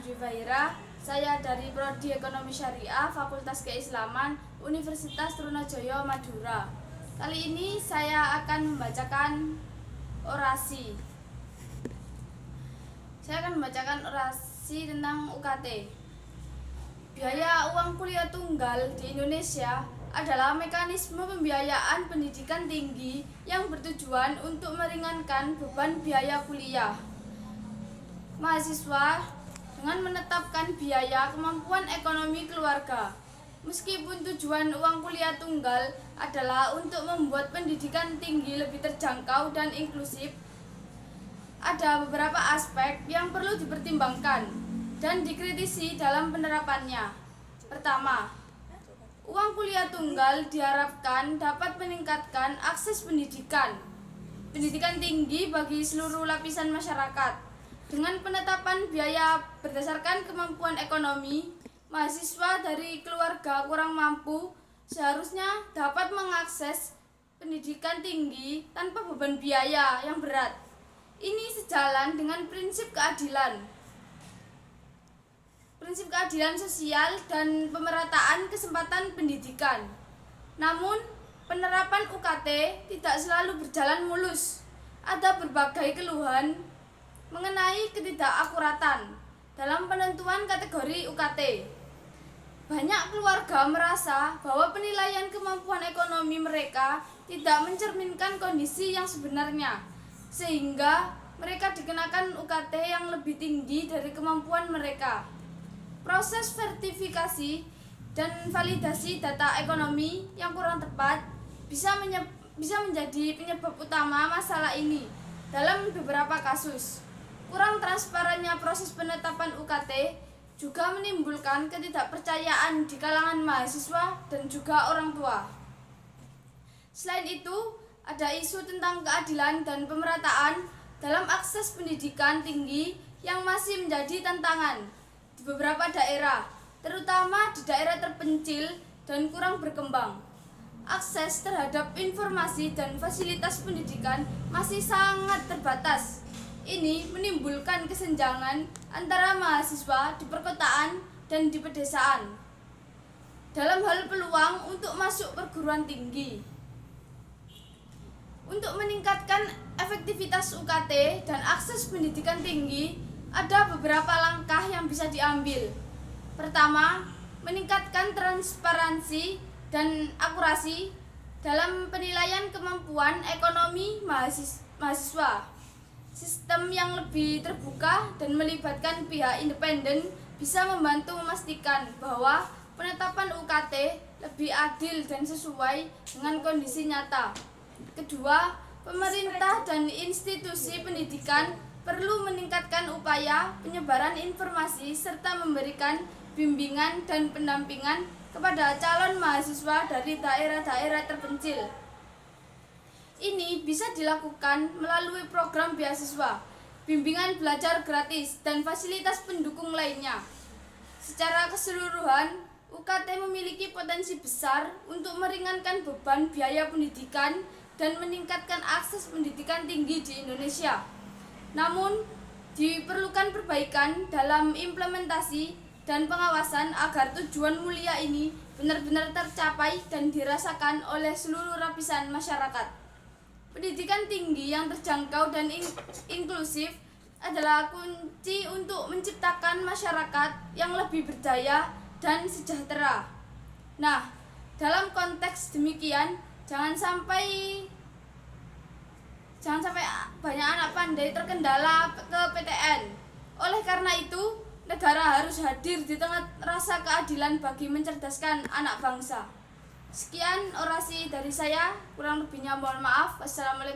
Dwi Fahira. Saya dari Prodi Ekonomi Syariah Fakultas Keislaman Universitas Trunojoyo Madura. Kali ini saya akan membacakan orasi. Tentang UKT. Biaya uang kuliah tunggal di Indonesia adalah mekanisme pembiayaan pendidikan tinggi yang bertujuan untuk meringankan beban biaya kuliah mahasiswa dengan menetapkan biaya kemampuan ekonomi keluarga. Meskipun tujuan uang kuliah tunggal adalah untuk membuat pendidikan tinggi lebih terjangkau dan inklusif, ada beberapa aspek yang perlu dipertimbangkan dan dikritisi dalam penerapannya. Pertama, uang kuliah tunggal diharapkan dapat meningkatkan akses pendidikan tinggi bagi seluruh lapisan masyarakat. Dengan penetapan biaya berdasarkan kemampuan ekonomi, mahasiswa dari keluarga kurang mampu seharusnya dapat mengakses pendidikan tinggi tanpa beban biaya yang berat. Ini sejalan dengan prinsip keadilan sosial dan pemerataan kesempatan pendidikan. Namun, penerapan UKT tidak selalu berjalan mulus. Ada berbagai keluhan mengenai ketidakakuratan dalam penentuan kategori UKT. Banyak keluarga merasa bahwa penilaian kemampuan ekonomi mereka tidak mencerminkan kondisi yang sebenarnya, sehingga mereka dikenakan UKT yang lebih tinggi dari kemampuan mereka. Proses sertifikasi dan validasi data ekonomi yang kurang tepat bisa menjadi penyebab utama masalah ini. Dalam beberapa kasus, kurang transparannya proses penetapan UKT juga menimbulkan ketidakpercayaan di kalangan mahasiswa dan juga orang tua. Selain itu, ada isu tentang keadilan dan pemerataan dalam akses pendidikan tinggi yang masih menjadi tantangan di beberapa daerah, terutama di daerah terpencil dan kurang berkembang. Akses terhadap informasi dan fasilitas pendidikan masih sangat terbatas. Ini menimbulkan kesenjangan antara mahasiswa di perkotaan dan di pedesaan dalam hal peluang untuk masuk perguruan tinggi. Untuk meningkatkan efektivitas UKT dan akses pendidikan tinggi, ada beberapa langkah yang bisa diambil. Pertama, meningkatkan transparansi dan akurasi dalam penilaian kemampuan ekonomi mahasiswa. Sistem yang lebih terbuka dan melibatkan pihak independen bisa membantu memastikan bahwa penetapan UKT lebih adil dan sesuai dengan kondisi nyata. Kedua, pemerintah dan institusi pendidikan perlu meningkatkan upaya penyebaran informasi serta memberikan bimbingan dan pendampingan kepada calon mahasiswa dari daerah-daerah terpencil. Ini bisa dilakukan melalui program beasiswa, bimbingan belajar gratis, dan fasilitas pendukung lainnya. Secara keseluruhan, UKT memiliki potensi besar untuk meringankan beban biaya pendidikan dan meningkatkan akses pendidikan tinggi di Indonesia. Namun, diperlukan perbaikan dalam implementasi dan pengawasan agar tujuan mulia ini benar-benar tercapai dan dirasakan oleh seluruh lapisan masyarakat. Pendidikan tinggi yang terjangkau dan inklusif adalah kunci untuk menciptakan masyarakat yang lebih berdaya dan sejahtera. Nah, dalam konteks demikian, jangan sampai banyak anak pandai terkendala ke PTN. Oleh karena itu, negara harus hadir di tengah rasa keadilan bagi mencerdaskan anak bangsa. Sekian orasi dari saya, kurang lebihnya mohon maaf. Wassalamualaikum.